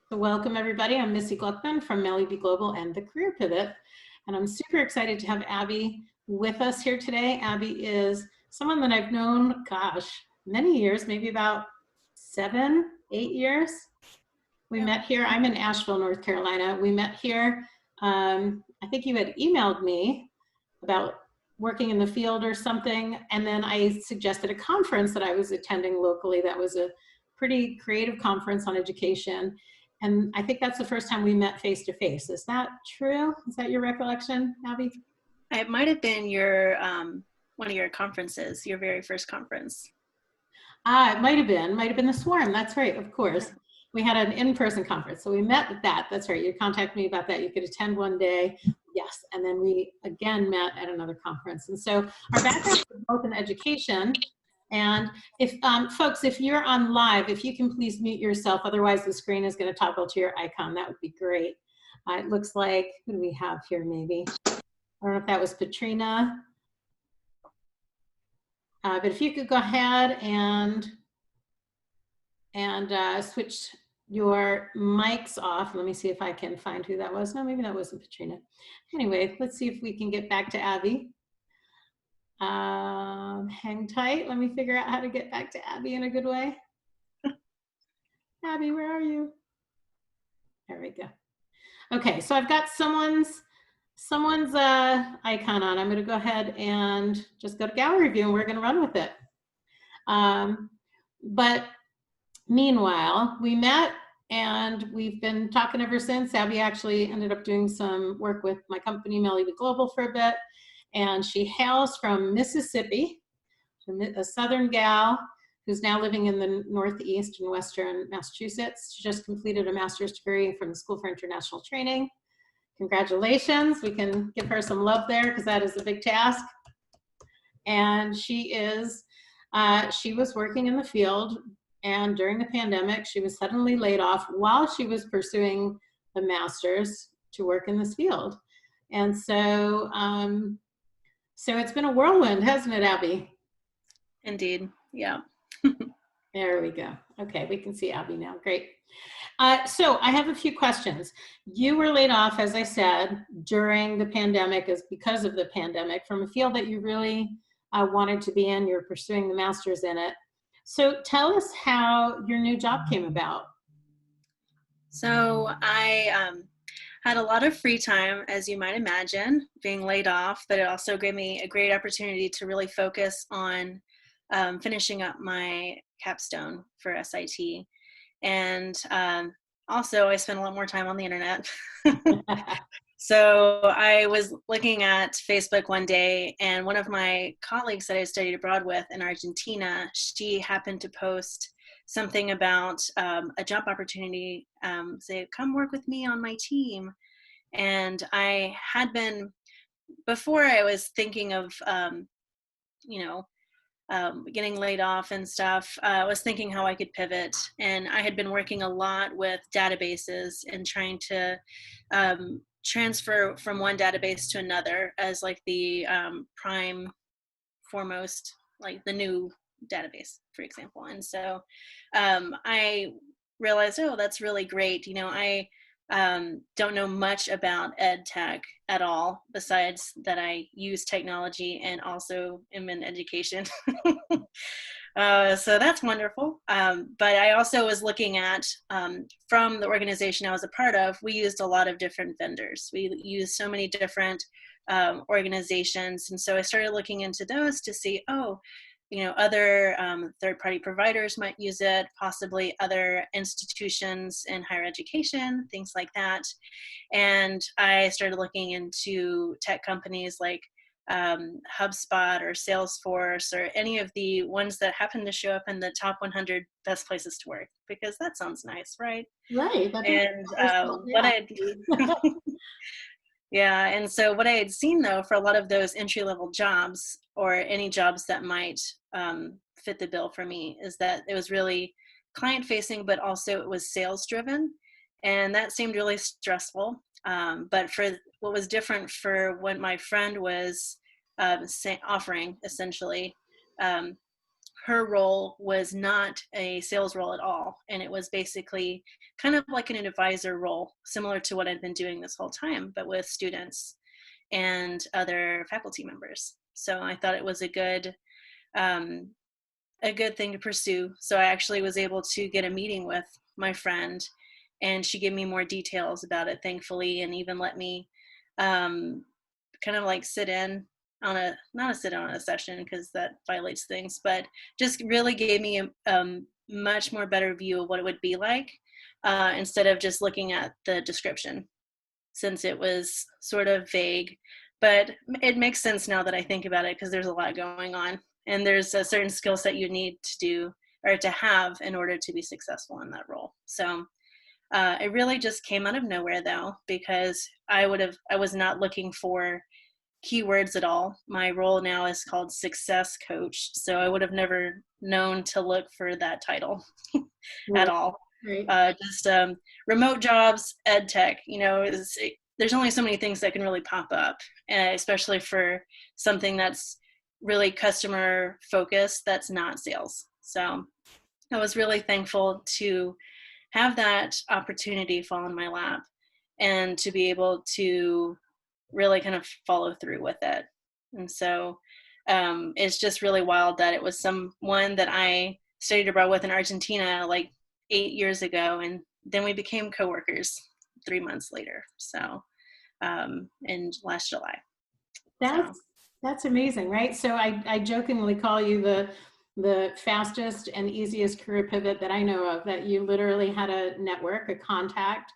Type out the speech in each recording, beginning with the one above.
So welcome everybody. I'm Missy Gluckman from Melly Global and the Career Pivot. And I'm super excited to have Abby with us here today. Abby is someone that I've known, many years, maybe about 7, 8 years. We met here. I'm in Asheville, North Carolina. We met here. I think you had emailed me about working in the field or something. And then I suggested a conference that I was attending locally that was a pretty creative conference on education. And I think that's the first time we met face to face. Is that true? Is that your recollection, Abby? It might have been your one of your conferences, your very first conference. It might have been the Swarm. That's right, of course. We had an in-person conference, so we met at that. That's right. You contacted me about that. You could attend one day, yes, and then we again met at another conference. And so our background is both in education. And if folks, if you're on live, if you can please mute yourself, otherwise the screen is going to toggle to your icon. That would be great. It looks like, who do we have here maybe? I don't know if that was Patrina. But if you could go ahead and switch your mics off. Let me see if I can find who that was. No, maybe that wasn't Patrina. Anyway, let's see if we can get back to Abby. Hang tight. Let me figure out how to get back to Abby in a good way. Abby, where are you? There we go. Okay, so I've got someone's icon on. I'm going to go ahead and just go to gallery view and we're going to run with it. But meanwhile, we met and we've been talking ever since. Abby actually ended up doing some work with my company, Melly Global, for a bit. And she hails from Mississippi, a Southern gal who's now living in the Northeast and Western Massachusetts. She just completed a master's degree from the School for International Training. Congratulations. We can give her some love there because that is a big task. And she was working in the field, and during the pandemic, she was suddenly laid off while she was pursuing the master's to work in this field. And so, so it's been a whirlwind, hasn't it, Abby? Indeed, yeah. There we go. Okay, we can see Abby now. Great. So I have a few questions. You were laid off, as I said, during the pandemic, because of the pandemic, from a field that you really wanted to be in. You're pursuing the master's in it. So tell us how your new job came about. So I had a lot of free time, as you might imagine, being laid off, but it also gave me a great opportunity to really focus on finishing up my capstone for SIT. And also I spent a lot more time on the internet. So I was looking at Facebook one day, and one of my colleagues that I studied abroad with in Argentina, she happened to post something about a job opportunity, say, come work with me on my team. And I had been, before I was thinking of, getting laid off and stuff, I was thinking how I could pivot. And I had been working a lot with databases and trying to transfer from one database to another as like the prime foremost, like the new database, for example. And so I realized, oh, that's really great. I don't know much about ed tech at all, besides that I use technology and also am in education. So that's wonderful. But I also was looking at, from the organization I was a part of, we used a lot of different vendors. We used so many different organizations. And so I started looking into those to see, other third-party providers might use it, possibly other institutions in higher education, things like that. And I started looking into tech companies like HubSpot or Salesforce or any of the ones that happen to show up in the top 100 best places to work, because that sounds nice, right? Right. And yeah, and so what I had seen, though, for a lot of those entry-level jobs, or any jobs that might fit the bill for me, is that it was really client-facing, but also it was sales-driven, and that seemed really stressful. But for what was different for what my friend was offering, essentially, her role was not a sales role at all. And it was basically kind of like an advisor role, similar to what I'd been doing this whole time, but with students and other faculty members. So I thought it was a good thing to pursue. So I actually was able to get a meeting with my friend, and she gave me more details about it, thankfully, and even let me kind of like sit in on not a sit in on a session because that violates things, but just really gave me a much more better view of what it would be like instead of just looking at the description, since it was sort of vague. But it makes sense now that I think about it, because there's a lot going on, and there's a certain skill set you need to do or to have in order to be successful in that role. So it really just came out of nowhere, though, because I was not looking for keywords at all. My role now is called success coach, so I would have never known to look for that title at all. Right. Just remote jobs, ed tech, there's only so many things that can really pop up, especially for something that's really customer focused, that's not sales. So I was really thankful to have that opportunity fall in my lap and to be able to really kind of follow through with it. And so it's just really wild that it was someone that I studied abroad with in Argentina like 8 years ago, and then we became coworkers 3 months later. So in last July. That's amazing, right? So I jokingly call you the fastest and easiest career pivot that I know of, that you literally had a network, a contact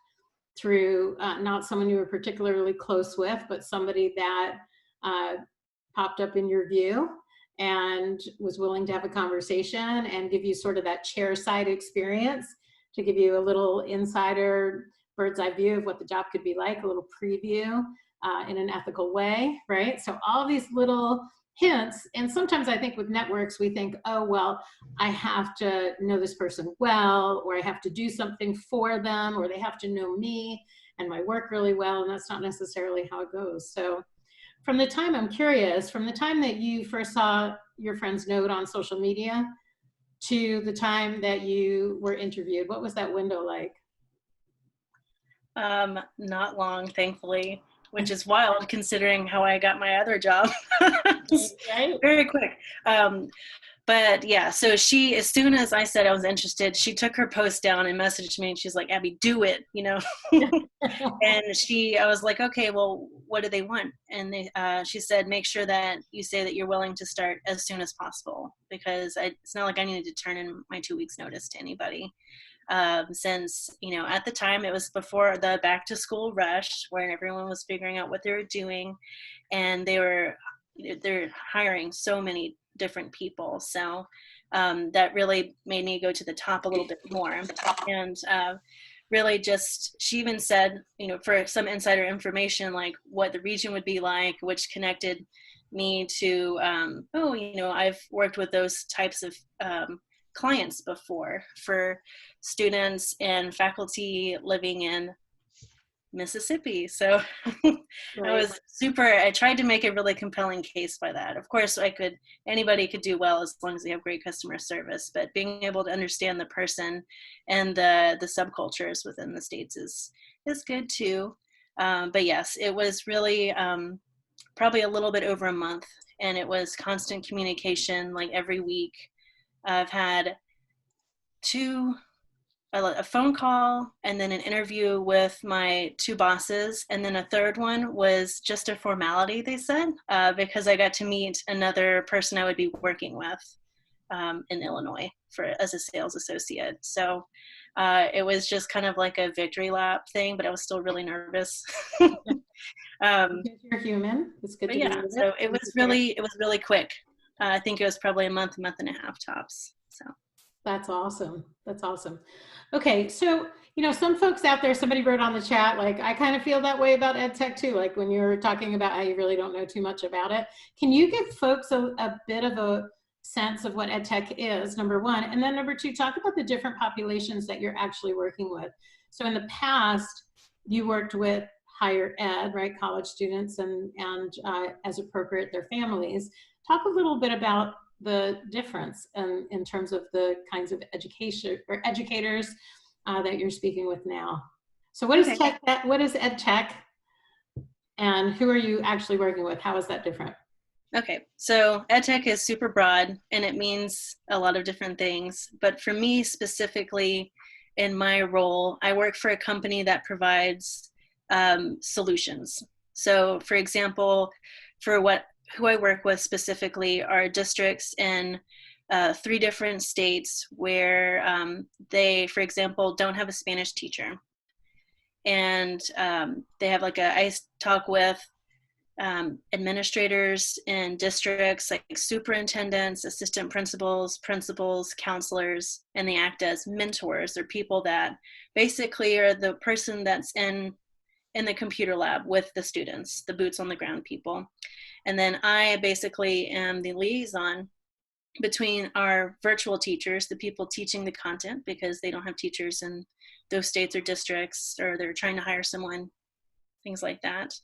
through not someone you were particularly close with, but somebody that popped up in your view and was willing to have a conversation and give you sort of that chair side experience, to give you a little insider bird's eye view of what the job could be like, a little preview in an ethical way, right? So all these little hints. And sometimes I think with networks, we think, oh, well, I have to know this person well, or I have to do something for them, or they have to know me and my work really well. And that's not necessarily how it goes. So from the time, I'm curious, from the time that you first saw your friend's note on social media to the time that you were interviewed, what was that window like? Not long, thankfully, which is wild considering how I got my other job. Right? Very quick. But yeah, so she, as soon as I said I was interested, she took her post down and messaged me, and she's like, Abby, do it, And I was like, okay, well, what do they want? And she said, make sure that you say that you're willing to start as soon as possible, because it's not like I needed to turn in my 2 weeks notice to anybody. Since, at the time it was before the back to school rush, where everyone was figuring out what they were doing, and they're hiring so many different people. So that really made me go to the top a little bit more. And really just, she even said, for some insider information, like what the region would be like, which connected me to, I've worked with those types of clients before, for students and faculty living in Mississippi. So I tried to make a really compelling case by that. Of course, anybody could do well as long as they have great customer service, but being able to understand the person and the subcultures within the States is good too. But yes, it was really probably a little bit over a month, and it was constant communication, like every week. I've had a phone call, and then an interview with my 2 bosses, and then a third one was just a formality, they said, because I got to meet another person I would be working with in Illinois as a sales associate. So it was just kind of like a victory lap thing, but I was still really nervous. You're human. It's good to be with so it was really quick. I think it was probably a month and a half tops. So. That's awesome. That's awesome. Okay. So, some folks out there, somebody wrote on the chat, like, I kind of feel that way about ed tech too. Like when you're talking about how you really don't know too much about it. Can you give folks a bit of a sense of what ed tech is, number one, and then number two, talk about the different populations that you're actually working with. So in the past, you worked with higher ed, right? College students and as appropriate, their families. Talk a little bit about the difference in terms of the kinds of education or educators that you're speaking with now. So what is Okay. tech? What is ed tech? And who are you actually working with? How is that different? Okay, so EdTech is super broad and it means a lot of different things. But for me specifically, in my role, I work for a company that provides solutions. So, for example, for who I work with specifically are districts in 3 different states where they, for example, don't have a Spanish teacher, and they have like I talk with administrators in districts, like superintendents, assistant principals, counselors, and they act as mentors. They're people that basically are the person that's in the computer lab with the students, the boots on the ground people. And then I basically am the liaison between our virtual teachers, the people teaching the content, because they don't have teachers in those states or districts, or they're trying to hire someone, things like that.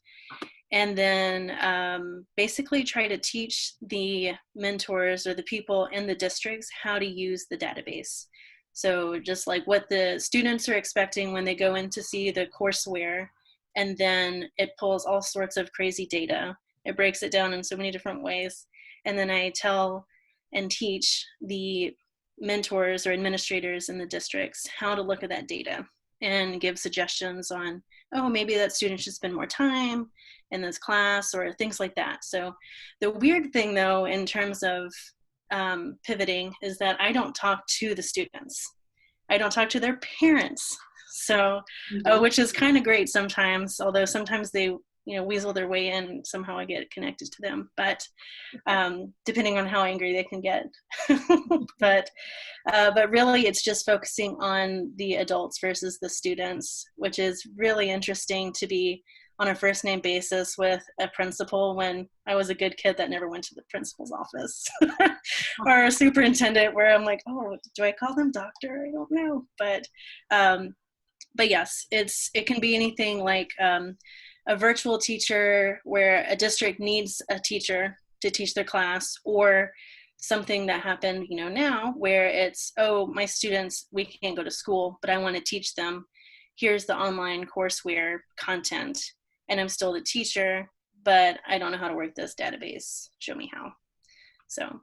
And then basically try to teach the mentors or the people in the districts how to use the database. So just like what the students are expecting when they go in to see the courseware, and then it pulls all sorts of crazy data. It breaks it down in so many different ways. And then I tell and teach the mentors or administrators in the districts how to look at that data and give suggestions on, oh, maybe that student should spend more time in this class or things like that. So the weird thing though, in terms of pivoting, is that I don't talk to the students. I don't talk to their parents. So, which is kind of great sometimes, although sometimes they, weasel their way in and somehow I get connected to them, but depending on how angry they can get. but really it's just focusing on the adults versus the students, which is really interesting to be on a first name basis with a principal when I was a good kid that never went to the principal's office or a superintendent where I'm like, oh, do I call them doctor? I don't know. But yes, it can be anything like a virtual teacher where a district needs a teacher to teach their class, or something that happened, now where it's, oh, my students, we can't go to school, but I want to teach them. Here's the online courseware content, and I'm still the teacher, but I don't know how to work this database. Show me how. So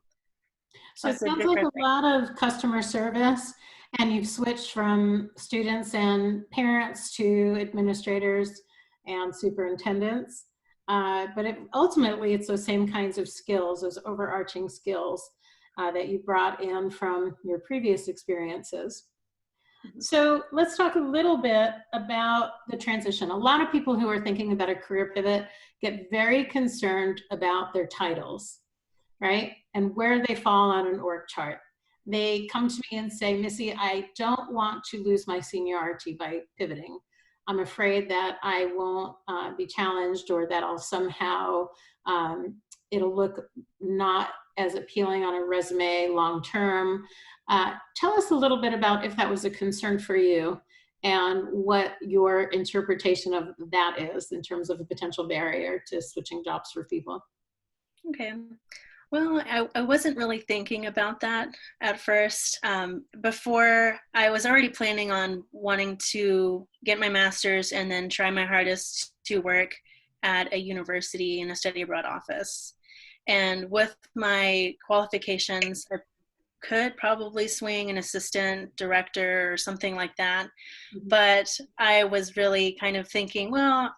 it sounds like a lot of customer service, and you've switched from students and parents to administrators and superintendents. But ultimately, it's those same kinds of skills, those overarching skills that you brought in from your previous experiences. So let's talk a little bit about the transition. A lot of people who are thinking about a career pivot get very concerned about their titles, right? And where they fall on an org chart. They come to me and say, Missy, I don't want to lose my seniority by pivoting. I'm afraid that I won't be challenged, or that I'll somehow, it'll look not as appealing on a resume long-term. Tell us a little bit about if that was a concern for you and what your interpretation of that is in terms of a potential barrier to switching jobs for people. Okay. Well, I wasn't really thinking about that at first. Before, I was already planning on wanting to get my master's and then try my hardest to work at a university in a study abroad office. And with my qualifications, I could probably swing an assistant director or something like that. But I was really kind of thinking, well,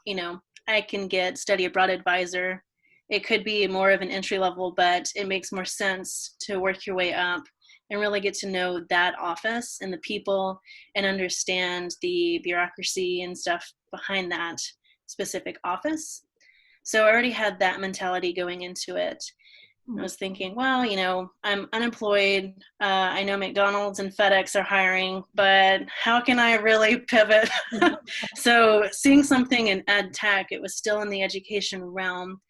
I can get study abroad advisor. It could be more of an entry level, but it makes more sense to work your way up and really get to know that office and the people and understand the bureaucracy and stuff behind that specific office. So I already had that mentality going into it. I was thinking, well, I'm unemployed. I know McDonald's and FedEx are hiring, but how can I really pivot? So seeing something in ed tech, it was still in the education realm.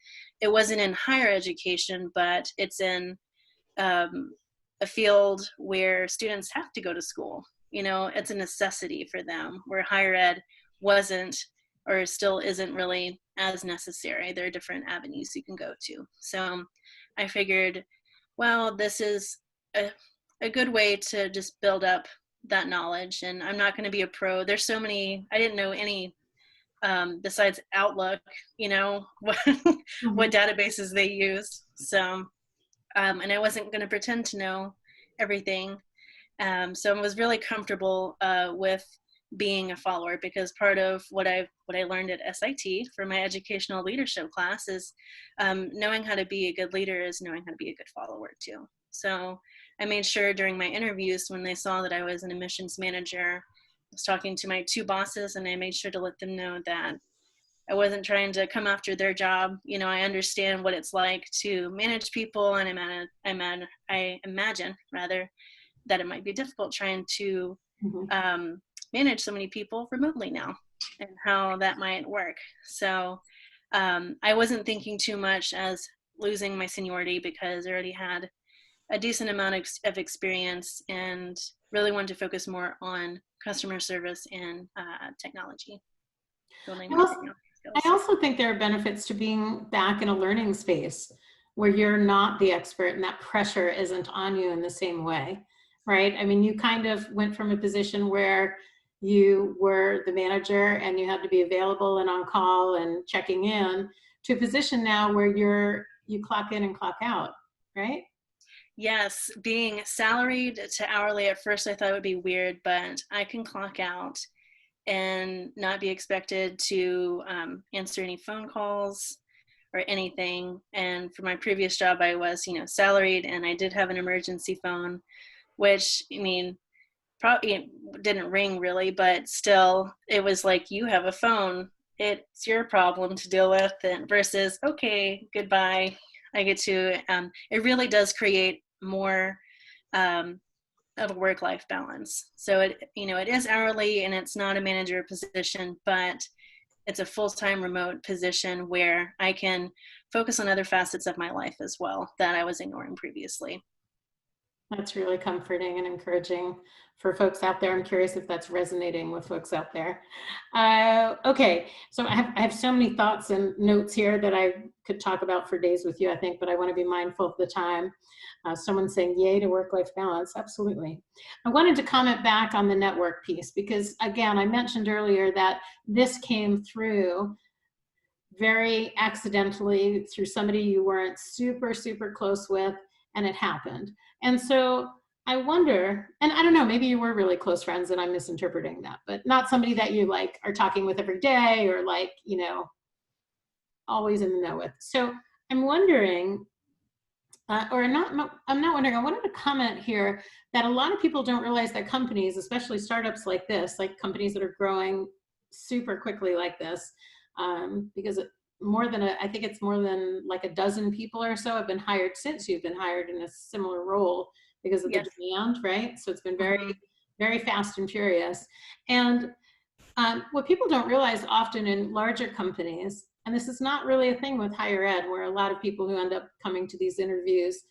It wasn't in higher education, but it's in a field where students have to go to school. It's a necessity for them, where higher ed wasn't or still isn't really as necessary. There are different avenues you can go to. So I figured well, this is a good way to just build up that knowledge. And I'm not going to be a pro. There's so many, I didn't know any besides Outlook, you know, what Mhm. databases they use. So, and I wasn't going to pretend to know everything. So I was really comfortable with being a follower, because part of what I learned at SIT for my educational leadership class is knowing how to be a good leader is knowing how to be a good follower too. So I made sure during my interviews, when they saw that I was an admissions manager, I was talking to my two bosses, and I made sure to let them know that I wasn't trying to come after their job. You know, I understand what it's like to manage people, and I imagine rather that it might be difficult trying to Mhm. manage so many people remotely now, and how that might work. So I wasn't thinking too much as losing my seniority, because I already had a decent amount of experience, and really wanted to focus more on customer service and technology, building I my also, technology I skills. also think there are benefits to being back in a learning space where you're not the expert and that pressure isn't on you in the same way, right? I mean, you kind of went from a position where you were the manager and you had to be available and on call and checking in, to a position now where you clock in and clock out, right? Yes, being salaried to hourly, at first I thought it would be weird, but I can clock out and not be expected to answer any phone calls or anything. And for my previous job, I was, you know, salaried, and I did have an emergency phone, which, I mean, probably didn't ring really, but still, it was like, you have a phone, it's your problem to deal with, and versus, okay, goodbye. I get to, it really does create more um, of a work-life balance. So it, you know, it is hourly and it's not a manager position, but it's a full-time remote position where I can focus on other facets of my life as well that I was ignoring previously. That's really comforting and encouraging for folks out there. I'm curious if that's resonating with folks out there. Okay, so I have so many thoughts and notes here that I could talk about for days with you, I think, but I want to be mindful of the time. Someone saying yay to work-life balance. Absolutely. I wanted to comment back on the network piece because, again, I mentioned earlier that this came through very accidentally through somebody you weren't super, super close with, and it happened. And so I wonder, and I don't know, maybe you were really close friends and I'm misinterpreting that, but not somebody that you like are talking with every day or like, you know, always in the know with. So I'm wondering, I'm not wondering, I wanted to comment here that a lot of people don't realize that companies, especially startups like this, like companies that are growing super quickly like this, because I think it's more than like a dozen people or so have been hired since you've been hired in a similar role because of the Yes. demand, right? So it's been very, Mm-hmm. very fast and furious. And what people don't realize often in larger companies, and this is not really a thing with higher ed, where a lot of people who end up coming to these interviews,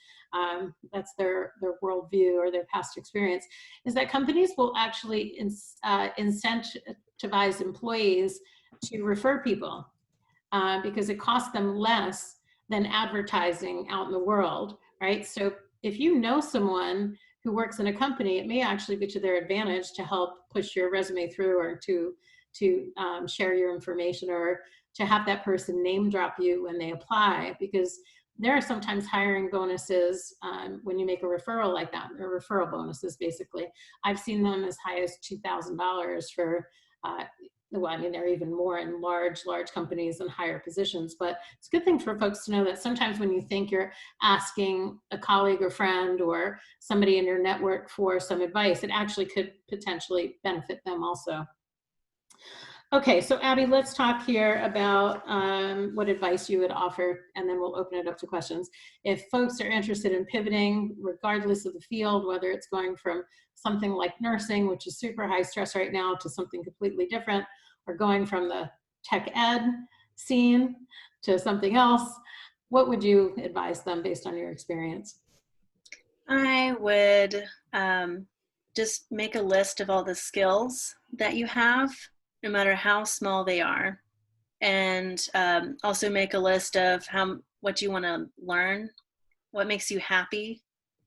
that's their worldview or their past experience, is that companies will actually incentivize employees to refer people because it costs them less than advertising out in the world, right? So if you know someone who works in a company, it may actually be to their advantage to help push your resume through or to share your information or to have that person name drop you when they apply, because there are sometimes hiring bonuses when you make a referral like that, or referral bonuses basically. I've seen them as high as $2,000 for uh, well, I mean, they're even more in large companies and higher positions, but it's a good thing for folks to know that sometimes when you think you're asking a colleague or friend or somebody in your network for some advice, it actually could potentially benefit them also. Okay, so Abby, let's talk here about what advice you would offer, and then we'll open it up to questions. If folks are interested in pivoting, regardless of the field, whether it's going from something like nursing, which is super high stress right now, to something completely different, or going from the tech ed scene to something else, what would you advise them based on your experience? I would just make a list of all the skills that you have, no matter how small they are, and also make a list of what you want to learn what makes you happy,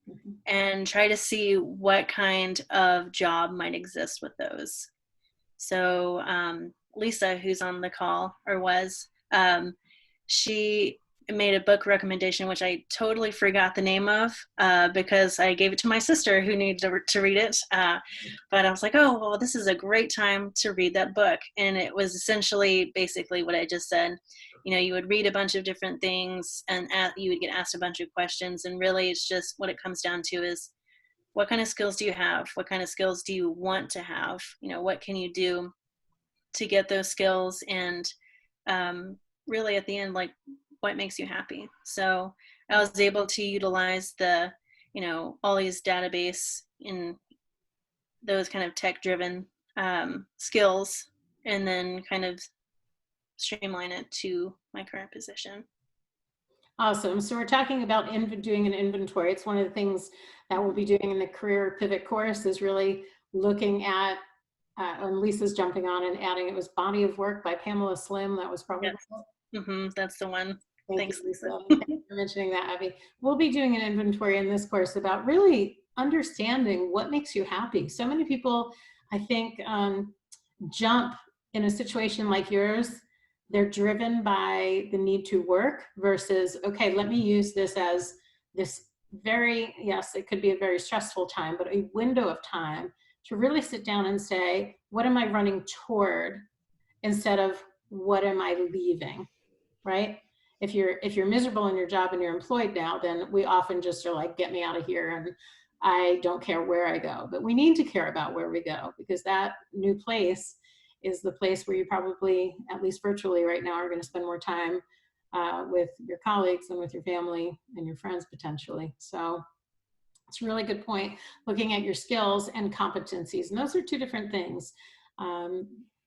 Mhm. and try to see what kind of job might exist with those. So Lisa, who's on the call or was, she made a book recommendation, which I totally forgot the name of because I gave it to my sister who needed to read it. But I was like, oh, well, this is a great time to read that book. And it was essentially basically what I just said. You know, you would read a bunch of different things and you would get asked a bunch of questions. And really, it's just what it comes down to is, what kind of skills do you have? What kind of skills do you want to have? You know, what can you do to get those skills? And really at the end, like, what makes you happy? So I was able to utilize the, you know, all these database in those kind of tech driven skills, and then kind of streamline it to my current position. Awesome. So we're talking about doing an inventory. It's one of the things that we'll be doing in the Career Pivot course, is really looking at, and Lisa's jumping on and adding, it was Body of Work by Pamela Slim. That was probably. Yes. That's the one. Thank Thanks, you, Lisa. Thank you for mentioning that, Abby. We'll be doing an inventory in this course about really understanding what makes you happy. So many people, I think, jump in a situation like yours. They're driven by the need to work versus, okay, let me use this as this very, yes, it could be a very stressful time, but a window of time to really sit down and say, what am I running toward, instead of what am I leaving, right? If you're miserable in your job and you're employed now, then we often just are like, get me out of here, and I don't care where I go. But we need to care about where we go, because that new place is the place where you probably, at least virtually right now, are going to spend more time with your colleagues and with your family and your friends potentially. So it's a really good point, looking at your skills and competencies. And those are two different things.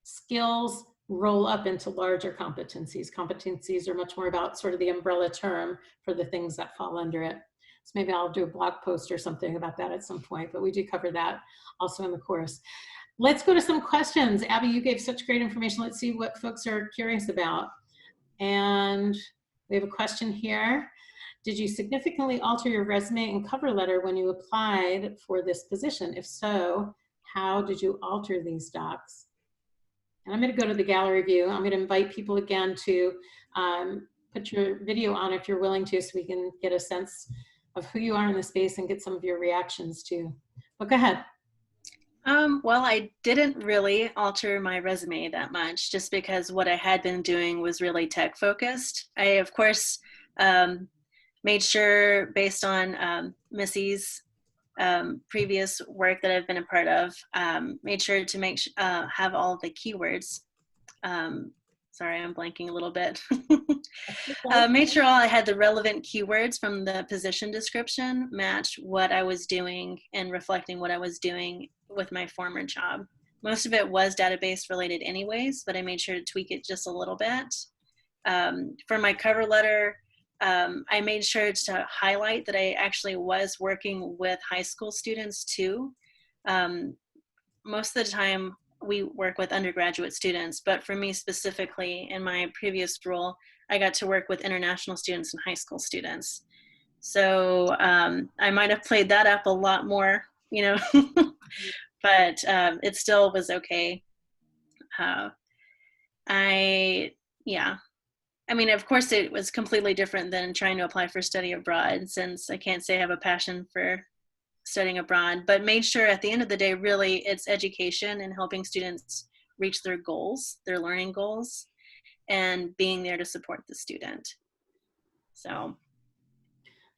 Skills roll up into larger competencies. Competencies are much more about sort of the umbrella term for the things that fall under it. So maybe I'll do a blog post or something about that at some point, but we do cover that also in the course. Let's go to some questions. Abby, you gave such great information. Let's see what folks are curious about. And we have a question here. Did you significantly alter your resume and cover letter when you applied for this position? If so, how did you alter these docs? And I'm going to go to the gallery view. I'm going to invite people again to put your video on if you're willing to, so we can get a sense of who you are in the space and get some of your reactions too. But go ahead. Well, I didn't really alter my resume that much, just because what I had been doing was really tech focused. I, of course, made sure, based on Missy's previous work that I've been a part of, made sure to have all of the keywords. Sorry, I'm blanking a little bit. Made sure I had the relevant keywords from the position description match what I was doing and reflecting what I was doing with my former job. Most of it was database related anyways, but I made sure to tweak it just a little bit. For my cover letter, I made sure to highlight that I actually was working with high school students too. Most of the time we work with undergraduate students, but for me specifically, in my previous role, I got to work with international students and high school students. So I might have played that up a lot more, you know, but it still was okay. I mean, of course, it was completely different than trying to apply for study abroad, since I can't say I have a passion for studying abroad, but made sure at the end of the day, really, it's education and helping students reach their goals, their learning goals, and being there to support the student. So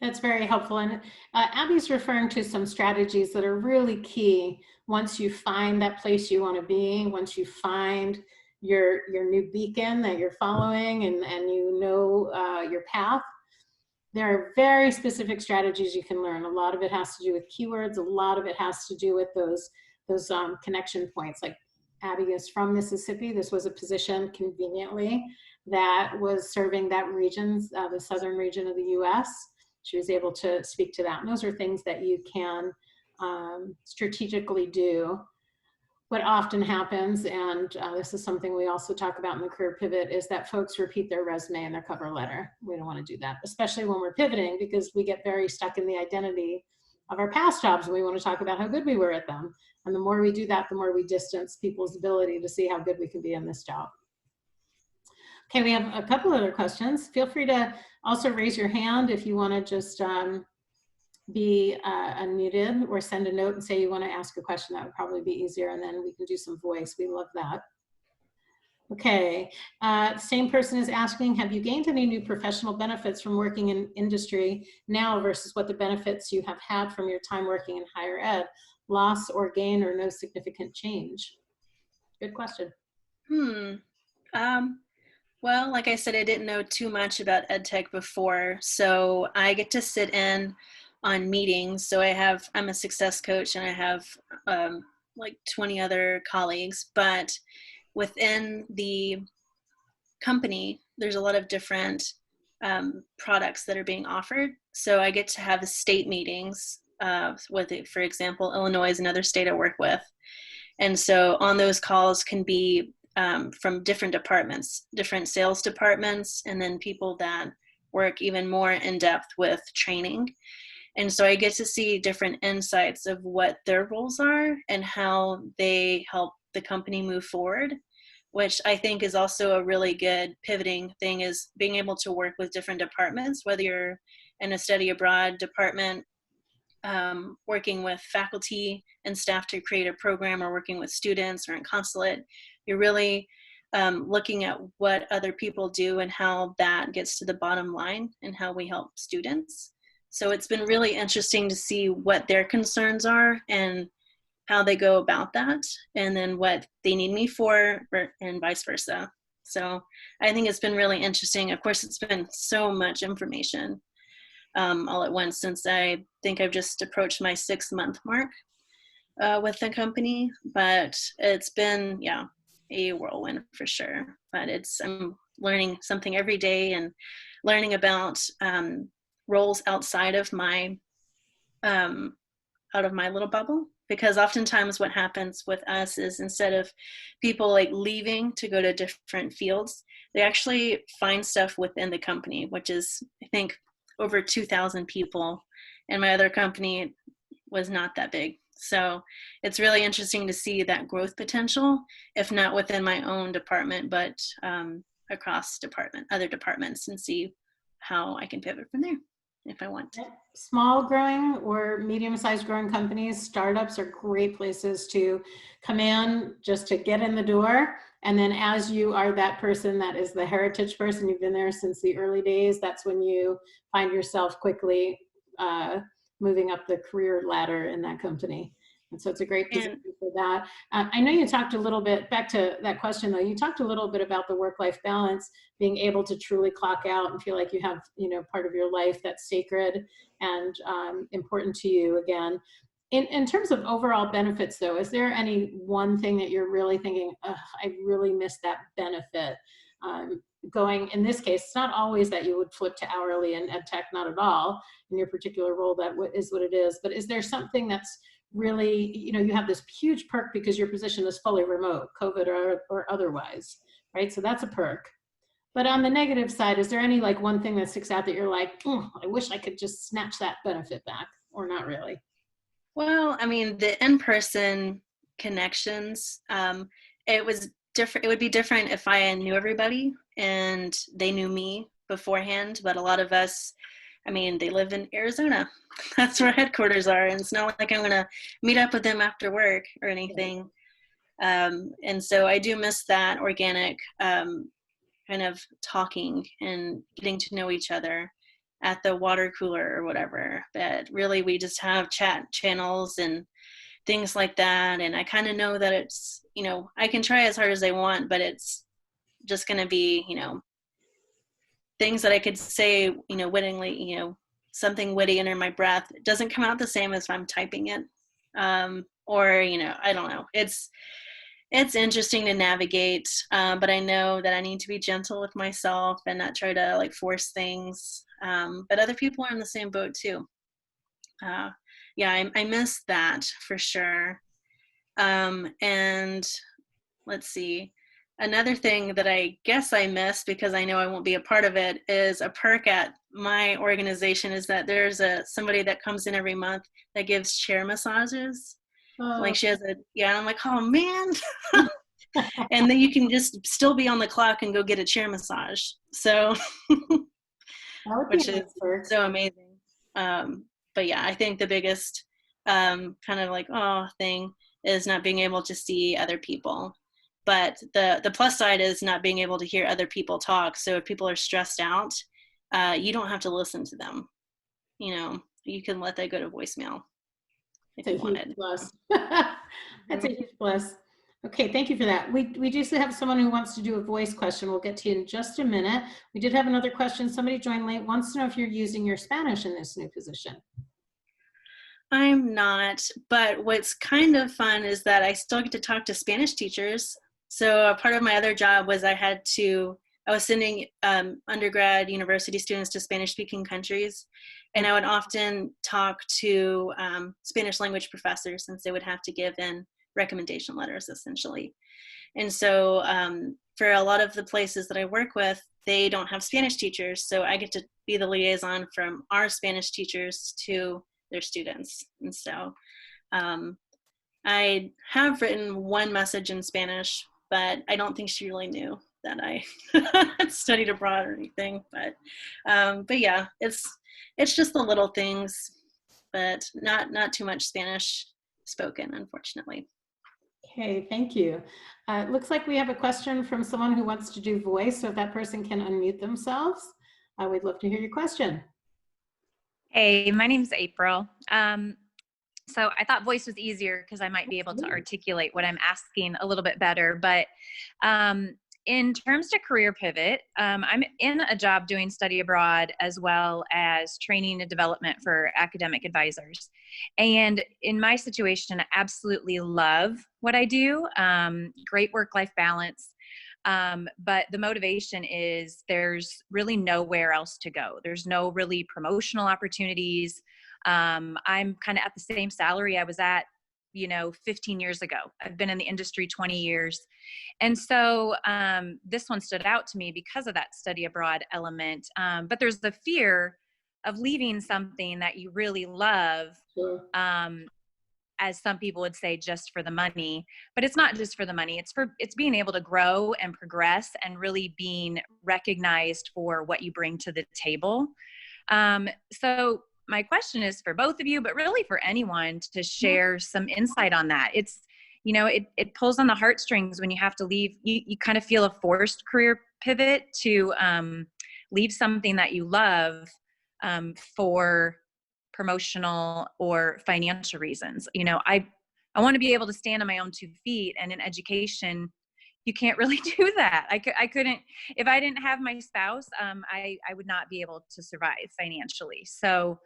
that's very helpful. And Abby's referring to some strategies that are really key once you find that place you want to be, once you find your new beacon that you're following, and you know your path. There are very specific strategies you can learn. A lot of it has to do with keywords. A lot of it has to do with those connection points. Like Abby is from Mississippi. This was a position conveniently that was serving that region, the southern region of the US. She was able to speak to that. And those are things that you can strategically do. what often happens, and this is something we also talk about in the career pivot, is that folks repeat their resume and their cover letter. We don't want to do that, especially when we're pivoting, because we get very stuck in the identity of our past jobs and we want to talk about how good we were at them. And the more we do that, the more we distance people's ability to see how good we can be in this job. Okay, we have a couple other questions. Feel free to also raise your hand if you want to just be unmuted, or send a note and say you want to ask a question. That would probably be easier, and then we can do some voice. We love that. Okay, same person is asking, have you gained any new professional benefits from working in industry now versus what the benefits you have had from your time working in higher ed? Loss or gain or no significant change? Good question. Well, like I said, I didn't know too much about EdTech before, so I get to sit in on meetings. So I'm a success coach, and I have like 20 other colleagues, but within the company, there's a lot of different products that are being offered. So I get to have state meetings with, for example, Illinois is another state I work with. And so on those calls can be from different departments, different sales departments, and then people that work even more in depth with training. And so I get to see different insights of what their roles are and how they help the company move forward, which I think is also a really good pivoting thing, is being able to work with different departments, whether you're in a study abroad department, working with faculty and staff to create a program, or working with students, or in consulate. You're really looking at what other people do and how that gets to the bottom line and how we help students. So it's been really interesting to see what their concerns are and how they go about that, and then what they need me for, and vice versa. So I think it's been really interesting. Of course, it's been so much information all at once, since I think I've just approached my 6-month mark with the company, but it's been, yeah, a whirlwind for sure. But I'm learning something every day, and learning about roles outside of my little bubble. Because oftentimes what happens with us is, instead of people like leaving to go to different fields, they actually find stuff within the company, which is, I think, over 2,000 people. And my other company was not that big. So it's really interesting to see that growth potential, if not within my own department, but across other departments, and see how I can pivot from there if I want. Small growing or medium-sized growing companies, startups are great places to come in, just to get in the door. And then as you are that person that is the heritage person, you've been there since the early days, that's when you find yourself quickly moving up the career ladder in that company. And so it's a great position for that. I know you talked a little bit, back to that question though, you talked a little bit about the work-life balance, being able to truly clock out and feel like you have, part of your life that's sacred and important to you again. In terms of overall benefits though, is there any one thing that you're really thinking, I really miss that benefit? Going, in this case, it's not always that you would flip to hourly and ed tech, not at all. In your particular role, that is what it is. But is there something that's really, you have this huge perk because your position is fully remote, COVID or otherwise, right? So that's a perk. But on the negative side, is there any like one thing that sticks out that you're like, oh, I wish I could just snatch that benefit back, or not really? Well, I mean, the in-person connections, it was different. It would be different if I knew everybody and they knew me beforehand. But a lot of us, I mean, they live in Arizona. That's where headquarters are. And it's not like I'm going to meet up with them after work or anything. And so I do miss that organic kind of talking and getting to know each other at the water cooler or whatever. But really, we just have chat channels and things like that. And I kind of know that it's, I can try as hard as I want, but it's just going to be, things that I could say, wittingly, something witty under my breath. It doesn't come out the same as if I'm typing it. Or, I don't know. It's interesting to navigate, but I know that I need to be gentle with myself and not try to like force things. But other people are in the same boat too. Yeah, I miss that for sure. And let's see. Another thing that I guess I missed because I know I won't be a part of it is a perk at my organization is that there's somebody that comes in every month that gives chair massages. Oh, Like she has and I'm like, oh man. And then you can just still be on the clock and go get a chair massage. So, that would be which a is nice perk. so amazing. But yeah, I think the biggest kind of like, oh, thing is not being able to see other people. But the plus side is not being able to hear other people talk. So if people are stressed out, you don't have to listen to them. You know, you can let that go to voicemail if It's you a huge wanted. plus. That's a huge plus. Okay, thank you for that. We do have someone who wants to do a voice question. We'll get to you in just a minute. We did have another question. Somebody joined late, wants to know if you're using your Spanish in this new position. I'm not, but what's kind of fun is that I still get to talk to Spanish teachers. So a part of my other job was I was sending undergrad university students to Spanish speaking countries. And I would often talk to Spanish language professors since they would have to give in recommendation letters essentially. And so for a lot of the places that I work with, they don't have Spanish teachers. So I get to be the liaison from our Spanish teachers to their students. And so I have written one message in Spanish, but I don't think she really knew that I studied abroad or anything. But yeah, it's just the little things, but not too much Spanish spoken, unfortunately. Okay, thank you. It looks like we have a question from someone who wants to do voice. So if that person can unmute themselves, we'd love to hear your question. Hey, my name's April. So I thought voice was easier because I might be able to articulate what I'm asking a little bit better. But in terms to career pivot, I'm in a job doing study abroad as well as training and development for academic advisors. And in my situation, I absolutely love what I do. Great work-life balance. But the motivation is there's really nowhere else to go. There's no really promotional opportunities. I'm kind of at the same salary I was at, 15 years ago. I've been in the industry 20 years. And so this one stood out to me because of that study abroad element. But there's the fear of leaving something that you really love, Sure. as some people would say, just for the money. But it's not just for the money. It's being able to grow and progress and really being recognized for what you bring to the table. So my question is for both of you, but really for anyone to share some insight on that. It's, it pulls on the heartstrings when you have to leave. You kind of feel a forced career pivot to leave something that you love for promotional or financial reasons. I want to be able to stand on my own 2 feet, and in education, you can't really do that. I couldn't, if I didn't have my spouse, I would not be able to survive financially. So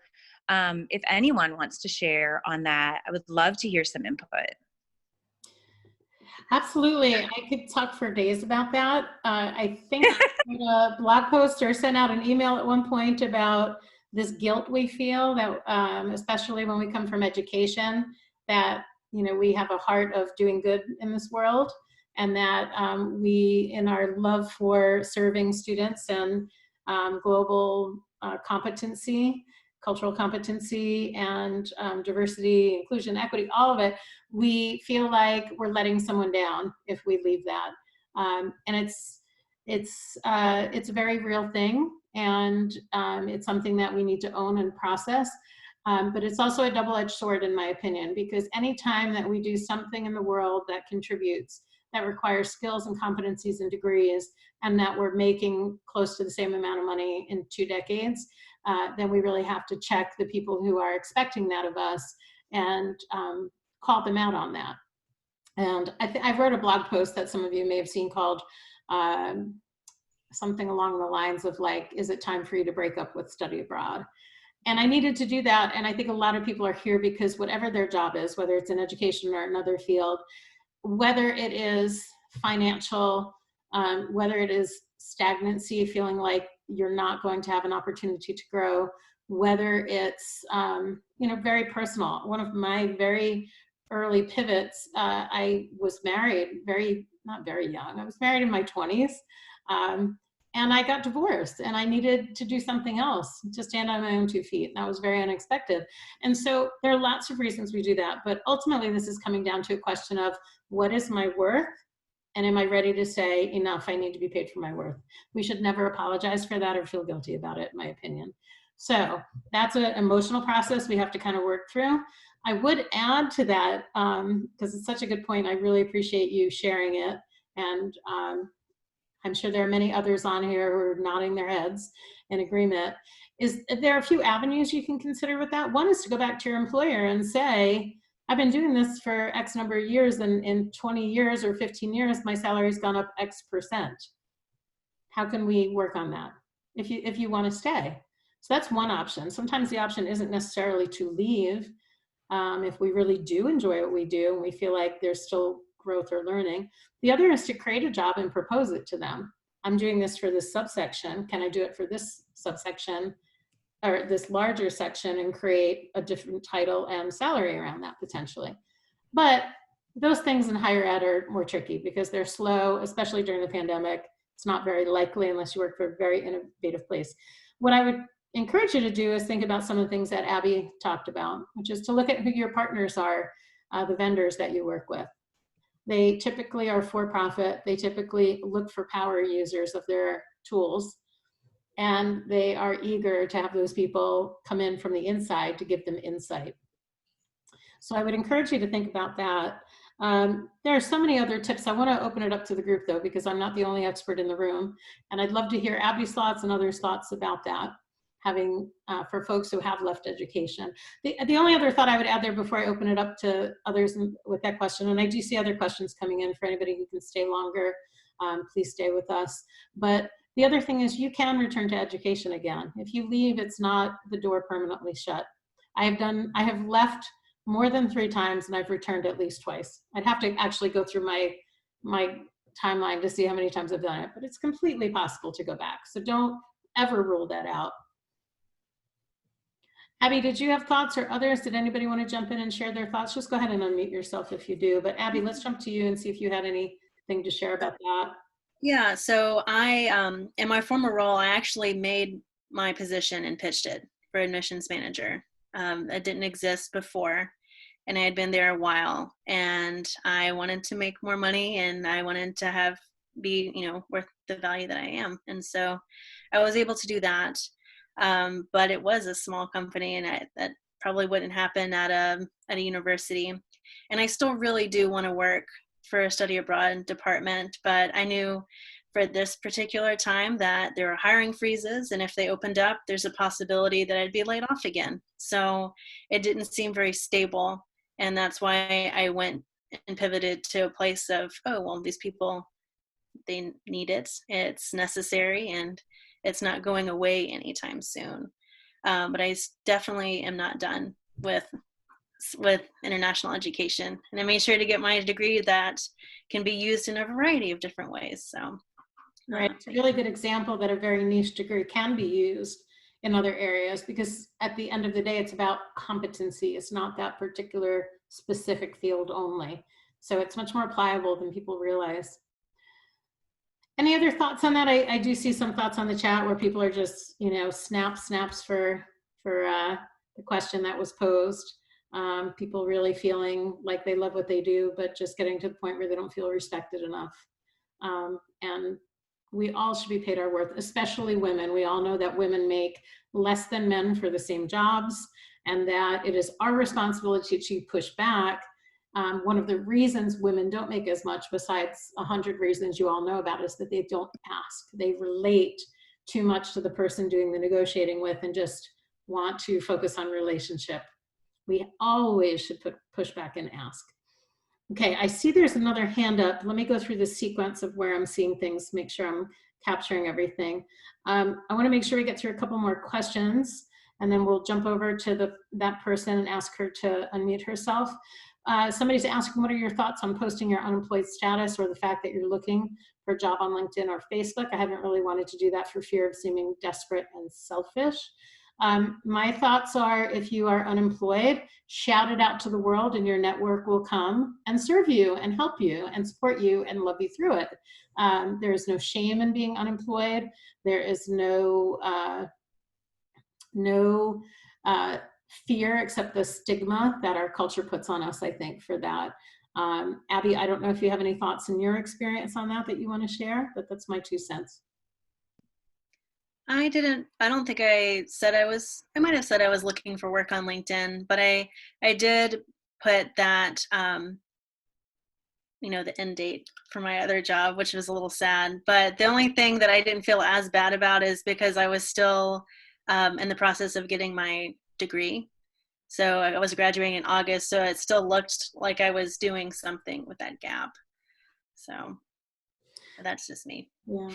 if anyone wants to share on that, I would love to hear some input. Absolutely. I could talk for days about that. I think I wrote a blog post or sent out an email at one point about this guilt we feel that, especially when we come from education, that, we have a heart of doing good in this world, and that we, in our love for serving students and global competency, cultural competency, and diversity, inclusion, equity, all of it, we feel like we're letting someone down if we leave that. And it's a very real thing, and it's something that we need to own and process. But it's also a double-edged sword, in my opinion, because anytime that we do something in the world that contributes, that requires skills and competencies and degrees, and that we're making close to the same amount of money in 2 decades, then we really have to check the people who are expecting that of us and call them out on that. And I wrote a blog post that some of you may have seen called something along the lines of like, is it time for you to break up with study abroad? And I needed to do that. And I think a lot of people are here because whatever their job is, whether it's in education or another field, whether it is financial, whether it is stagnancy, feeling like you're not going to have an opportunity to grow, whether it's, very personal. One of my very early pivots, I was married not very young. I was married in my 20s. And I got divorced and I needed to do something else to stand on my own 2 feet. And that was very unexpected. And so there are lots of reasons we do that. But ultimately, this is coming down to a question of what is my worth? And am I ready to say, enough, I need to be paid for my worth? We should never apologize for that or feel guilty about it, in my opinion. So that's an emotional process we have to kind of work through. I would add to that, because it's such a good point. I really appreciate you sharing it. And I'm sure there are many others on here who are nodding their heads in agreement. Is there are a few avenues you can consider with that? One is to go back to your employer and say, I've been doing this for X number of years, and in 20 years or 15 years, my salary's gone up X%. How can we work on that if you want to stay? So that's one option. Sometimes the option isn't necessarily to leave. If we really do enjoy what we do and we feel like there's still growth or learning. The other is to create a job and propose it to them. I'm doing this for this subsection. Can I do it for this subsection or this larger section and create a different title and salary around that potentially? But those things in higher ed are more tricky because they're slow, especially during the pandemic. It's not very likely unless you work for a very innovative place. What I would encourage you to do is think about some of the things that Abby talked about, which is to look at who your partners are, the vendors that you work with. They typically are for-profit. They typically look for power users of their tools, and they are eager to have those people come in from the inside to give them insight. So I would encourage you to think about that. There are so many other tips. I want to open it up to the group though, because I'm not the only expert in the room, and I'd love to hear Abby's thoughts and others' thoughts about that. Having for folks who have left education. The only other thought I would add there before I open it up to others with that question, and I do see other questions coming in for anybody who can stay longer, please stay with us. But the other thing is you can return to education again. If you leave, it's not the door permanently shut. I have left more than 3 times and I've returned at least twice. I'd have to actually go through my timeline to see how many times I've done it, but it's completely possible to go back. So don't ever rule that out. Abby, did you have thoughts or others? Did anybody want to jump in and share their thoughts? Just go ahead and unmute yourself if you do. But Abby, let's jump to you and see if you had anything to share about that. Yeah, so I, in my former role, I actually made my position and pitched it for admissions manager. It didn't exist before, and I had been there a while, and I wanted to make more money, and I wanted to be, worth the value that I am. And so I was able to do that. But it was a small company, and that probably wouldn't happen at a university. And I still really do want to work for a study abroad department, but I knew for this particular time that there were hiring freezes, and if they opened up, there's a possibility that I'd be laid off again. So it didn't seem very stable, and that's why I went and pivoted to a place of, oh, well, these people, they need it, it's necessary, and it's not going away anytime soon. But I definitely am not done with international education. And I made sure to get my degree that can be used in a variety of different ways. So, right. It's a really good example that a very niche degree can be used in other areas, because at the end of the day, it's about competency. It's not that particular specific field only. So it's much more pliable than people realize. Any other thoughts on that? I do see some thoughts on the chat where people are just, snaps for the question that was posed. People really feeling like they love what they do, but just getting to the point where they don't feel respected enough. And we all should be paid our worth, especially women. We all know that women make less than men for the same jobs, and that it is our responsibility to push back. One of the reasons women don't make as much, besides 100 reasons you all know about, is that they don't ask. They relate too much to the person doing the negotiating with and just want to focus on relationship. We always should push back and ask. Okay, I see there's another hand up. Let me go through the sequence of where I'm seeing things, make sure I'm capturing everything. I want to make sure we get through a couple more questions, and then we'll jump over to that person and ask her to unmute herself. Somebody's asking, what are your thoughts on posting your unemployed status or the fact that you're looking for a job on LinkedIn or Facebook? I haven't really wanted to do that for fear of seeming desperate and selfish. My thoughts are, if you are unemployed, shout it out to the world and your network will come and serve you and help you and support you and love you through it. There is no shame in being unemployed. There is no fear except the stigma that our culture puts on us, I think, for that. Abby, I don't know if you have any thoughts in your experience on that you want to share, but that's my 2 cents. I don't think I said I might have said I was looking for work on LinkedIn, but I did put that, the end date for my other job, which was a little sad. But the only thing that I didn't feel as bad about is because I was still in the process of getting my degree. So I was graduating in August, so it still looked like I was doing something with that gap. So that's just me. Yeah.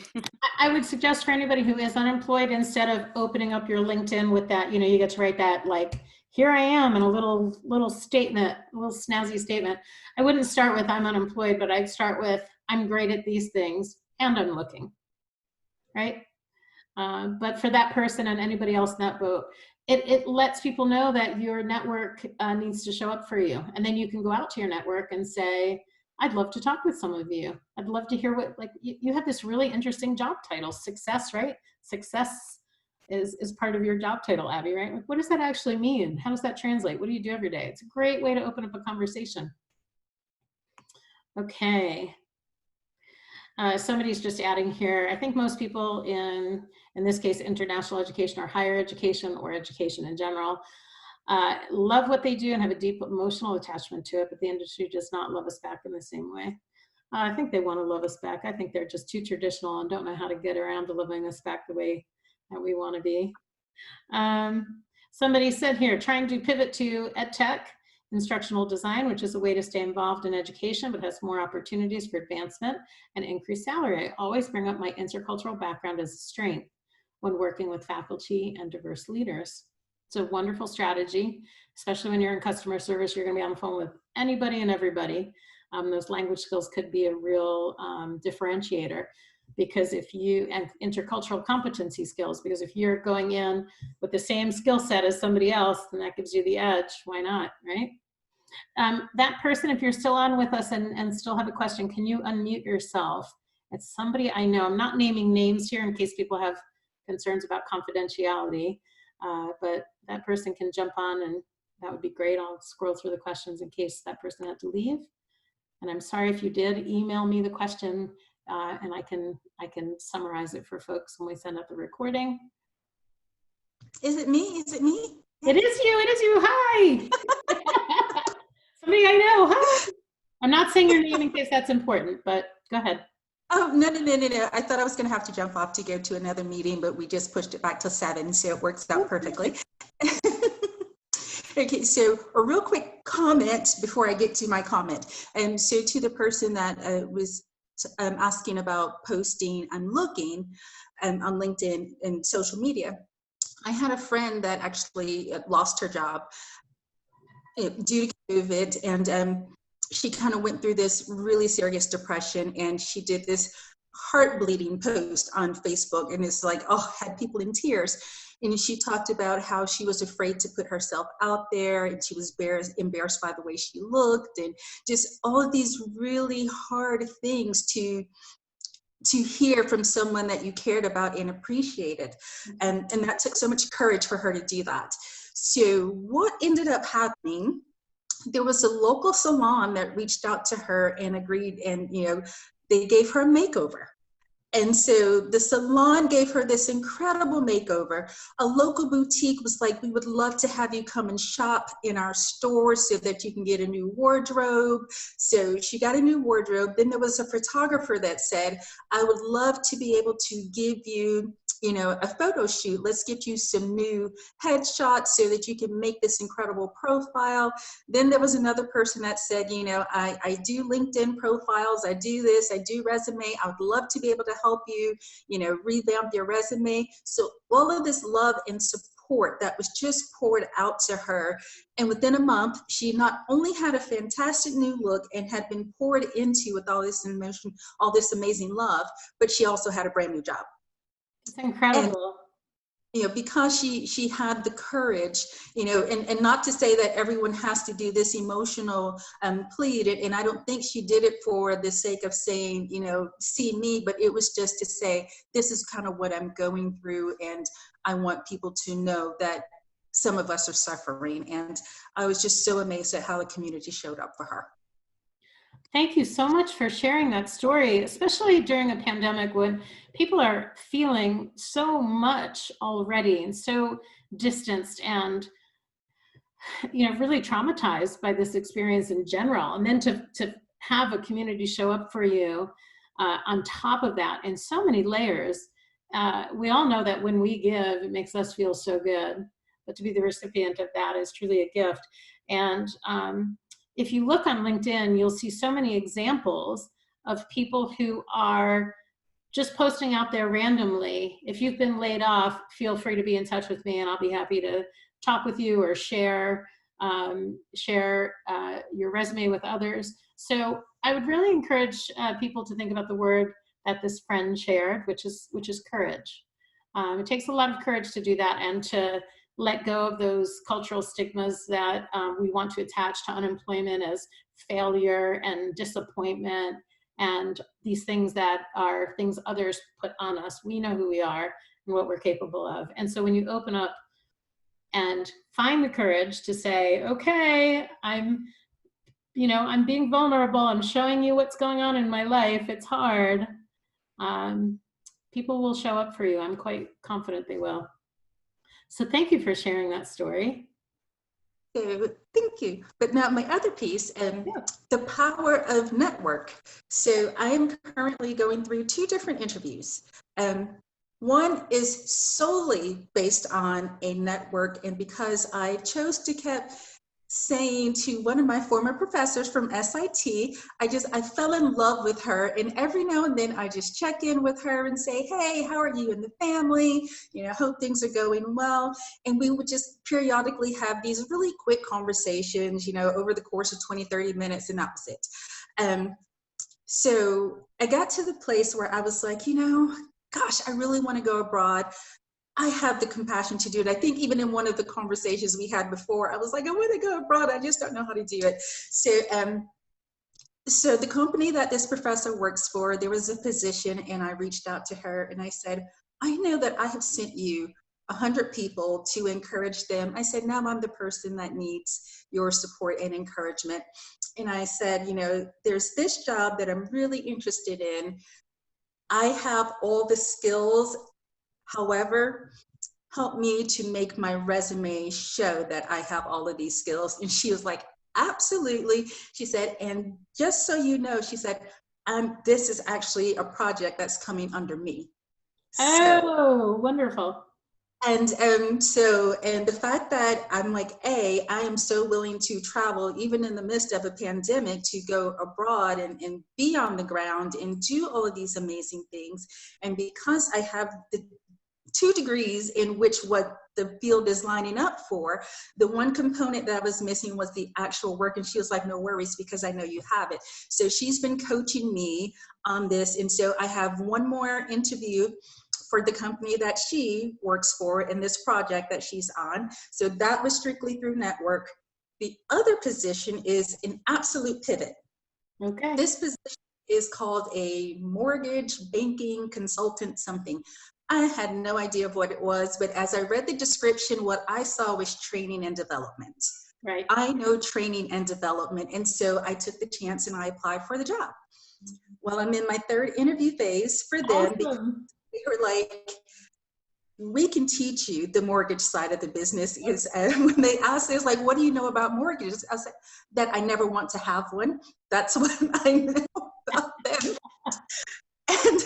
I would suggest for anybody who is unemployed, instead of opening up your LinkedIn with that, you get to write that, like, here I am, and a little statement, a little snazzy statement. I wouldn't start with I'm unemployed, but I'd start with I'm great at these things and I'm looking, right? But for that person and anybody else in that boat, it lets people know that your network needs to show up for you. And then you can go out to your network and say, I'd love to talk with some of you. I'd love to hear what, like, you have this really interesting job title, success, right? Success is part of your job title, Abby, right? Like, what does that actually mean? How does that translate? What do you do every day? It's a great way to open up a conversation. Okay. Somebody's just adding here, I think most people in this case, international education or higher education or education in general, love what they do and have a deep emotional attachment to it, but the industry does not love us back in the same way. I think they want to love us back. I think they're just too traditional and don't know how to get around to loving us back the way that we want to be. Somebody said here, trying to pivot to EdTech, instructional design, which is a way to stay involved in education, but has more opportunities for advancement and increased salary. I always bring up my intercultural background as a strength when working with faculty and diverse leaders. It's a wonderful strategy, especially when you're in customer service. You're going to be on the phone with anybody and everybody. Those language skills could be a real differentiator, because if you, and intercultural competency skills, because if you're going in with the same skill set as somebody else, then that gives you the edge. Why not, right? That person, if you're still on with us and still have a question, can you unmute yourself? It's somebody I know. I'm not naming names here in case people have concerns about confidentiality, but that person can jump on, and that would be great. I'll scroll through the questions in case that person had to leave. And I'm sorry if you did email me the question, and I can summarize it for folks when we send out the recording. Is it me? Is it me? It is you. It is you. Hi. Somebody I know. Hi. I'm not saying your name in case that's important, but go ahead. Oh, no. I thought I was going to have to jump off to go to another meeting, but we just pushed it back till 7, so it works out perfectly. Okay, so a real quick comment before I get to my comment. So to the person that was asking about posting and looking on LinkedIn and social media, I had a friend that actually lost her job due to COVID, and she kind of went through this really serious depression, and she did this heart-bleeding post on Facebook, and it's like, oh, had people in tears. And she talked about how she was afraid to put herself out there, and she was embarrassed by the way she looked, and just all of these really hard things to hear from someone that you cared about and appreciated. And that took so much courage for her to do that. So what ended up happening, there was a local salon that reached out to her and agreed, and they gave her a makeover. And so the salon gave her this incredible makeover. A local boutique was like, we would love to have you come and shop in our store so that you can get a new wardrobe. So she got a new wardrobe. Then there was a photographer that said, I would love to be able to give you, a photo shoot. Let's get you some new headshots so that you can make this incredible profile. Then there was another person that said, I do LinkedIn profiles. I do this. I do resume. I would love to be able to help you, revamp your resume. So all of this love and support that was just poured out to her. And within a month, she not only had a fantastic new look and had been poured into with all this emotion, all this amazing love, but she also had a brand new job. It's incredible. you know, because she had the courage, you know, and not to say that everyone has to do this emotional plead, and I don't think she did it for the sake of saying, you know, see me, but it was just to say, this is kind of what I'm going through, and I want people to know that some of us are suffering. And I was just so amazed at how the community showed up for her. Thank you so much for sharing that story, especially during a pandemic when people are feeling so much already and so distanced and, you know, really traumatized by this experience in general. And then to have a community show up for you on top of that in so many layers. We all know that when we give, it makes us feel so good. But to be the recipient of that is truly a gift. And if you look on LinkedIn, you'll see so many examples of people who are just posting out there randomly. If you've been laid off, feel free to be in touch with me and I'll be happy to talk with you or share your resume with others. So I would really encourage people to think about the word that this friend shared, which is courage. It takes a lot of courage to do that and to let go of those cultural stigmas that we want to attach to unemployment as failure and disappointment and these things that are things others put on us. We know who we are and what we're capable of. And so when you open up and find the courage to say, okay, I'm being vulnerable, I'm showing you what's going on in my life, it's hard, people will show up for you. I'm quite confident they will. So thank you for sharing that story. So, thank you. But now my other piece, the power of network. So I am currently going through 2 different interviews. One is solely based on a network, and because I chose to keep saying to one of my former professors from SIT, I fell in love with her, and every now and then I just check in with her and say, hey, how are you and the family? You know, hope things are going well. And we would just periodically have these really quick conversations, you know, over the course of 20, 30 minutes, and that was it. So I got to the place where I was like, you know, gosh, I really want to go abroad. I have the compassion to do it. I think even in one of the conversations we had before, I was like, I want to go abroad. I just don't know how to do it. So the company that this professor works for, there was a position, and I reached out to her and I said, I know that I have sent you 100 people to encourage them. I said, now I'm the person that needs your support and encouragement. And I said, you know, there's this job that I'm really interested in. I have all the skills. However, help me to make my resume show that I have all of these skills. And she was like, absolutely. She said, and just so you know, she said, this is actually a project that's coming under me. Oh, wonderful. And the fact that I'm like, I am so willing to travel, even in the midst of a pandemic, to go abroad and be on the ground and do all of these amazing things. And because I have the 2 degrees in which what the field is lining up for, the one component that was missing was the actual work. And she was like, no worries, because I know you have it. So she's been coaching me on this. And so I have one more interview for the company that she works for in this project that she's on. So that was strictly through network. The other position is an absolute pivot. Okay. This position is called a mortgage banking consultant something. I had no idea of what it was, but as I read the description, what I saw was training and development. Right. I know training and development, and so I took the chance and I applied for the job. Well, I'm in my 3rd interview phase for them. Awesome. They were like, we can teach you the mortgage side of the business. Because when they asked, they was like, what do you know about mortgages? I said, that I never want to have one. That's what I know about them. And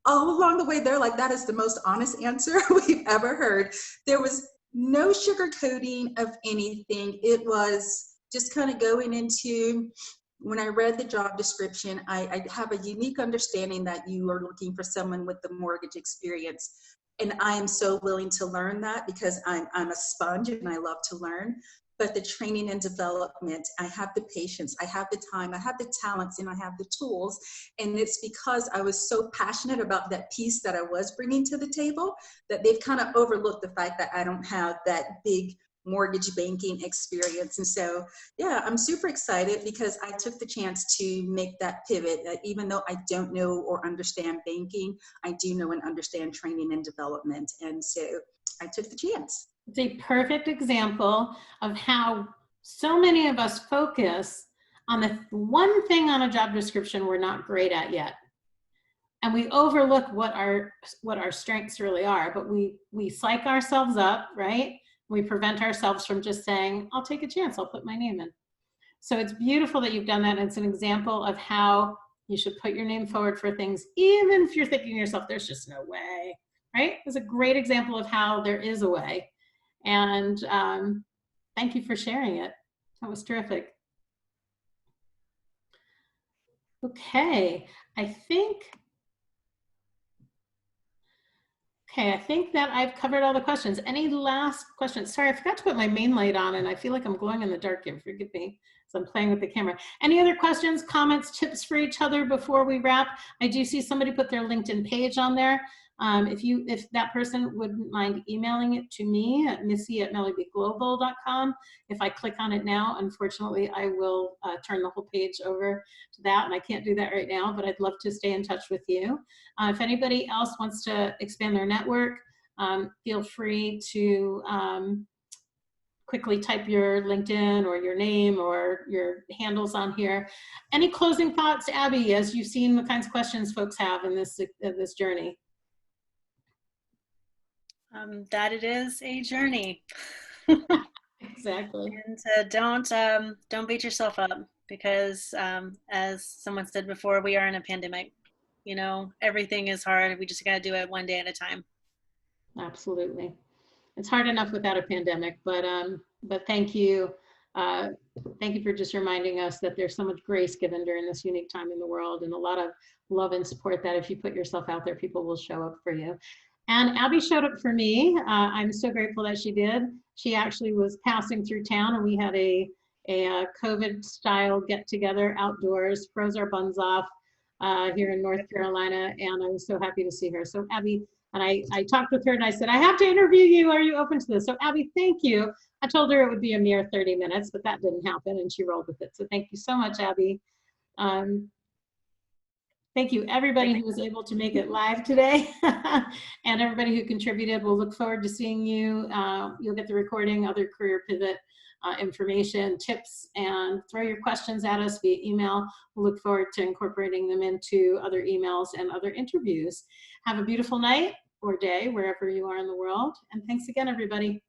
all along the way, they're like, that is the most honest answer we've ever heard. There was no sugarcoating of anything. It was just kind of going into, when I read the job description, I have a unique understanding that you are looking for someone with the mortgage experience. And I am so willing to learn that, because I'm a sponge and I love to learn. but the training and development, I have the patience, I have the time, I have the talents, and I have the tools. And it's because I was so passionate about that piece that I was bringing to the table that they've kind of overlooked the fact that I don't have that big mortgage banking experience. And so, yeah, I'm super excited because I took the chance to make that pivot. Even though I don't know or understand banking, I do know and understand training and development. And so I took the chance. It's a perfect example of how so many of us focus on the one thing on a job description we're not great at yet. And we overlook what our strengths really are, but we psych ourselves up, right? We prevent ourselves from just saying, I'll take a chance, I'll put my name in. So it's beautiful that you've done that. And it's an example of how you should put your name forward for things, even if you're thinking to yourself, there's just no way, right? It's a great example of how there is a way. And thank you for sharing it. That was terrific. Okay, I think that I've covered all the questions. Any last questions? Sorry, I forgot to put my main light on and I feel like I'm glowing in the dark here. Forgive me, so I'm playing with the camera. Any other questions, comments, tips for each other before we wrap? I do see somebody put their LinkedIn page on there. If that person wouldn't mind emailing it to me at missy@melliebeglobal.com. If I click on it now, unfortunately, I will turn the whole page over to that, and I can't do that right now, but I'd love to stay in touch with you. If anybody else wants to expand their network, feel free to quickly type your LinkedIn or your name or your handles on here. Any closing thoughts, Abby, as you've seen the kinds of questions folks have in this journey? That it is a journey. Exactly. And don't beat yourself up because as someone said before, we are in a pandemic. You know, everything is hard. We just got to do it one day at a time. Absolutely. It's hard enough without a pandemic, but thank you. Thank you for just reminding us that there's so much grace given during this unique time in the world, and a lot of love and support that if you put yourself out there, people will show up for you. And Abby showed up for me. I'm so grateful that she did. She actually was passing through town and we had a COVID style get together outdoors, froze our buns off here in North Carolina. And I was so happy to see her. So Abby, and I talked with her and I said, I have to interview you. Are you open to this? So Abby, thank you. I told her it would be a mere 30 minutes, but that didn't happen and she rolled with it. So thank you so much, Abby. Thank you, everybody who was able to make it live today and everybody who contributed. We'll look forward to seeing you. You'll get the recording, other career pivot information, tips, and throw your questions at us via email. We'll look forward to incorporating them into other emails and other interviews. Have a beautiful night or day, wherever you are in the world. And thanks again, everybody.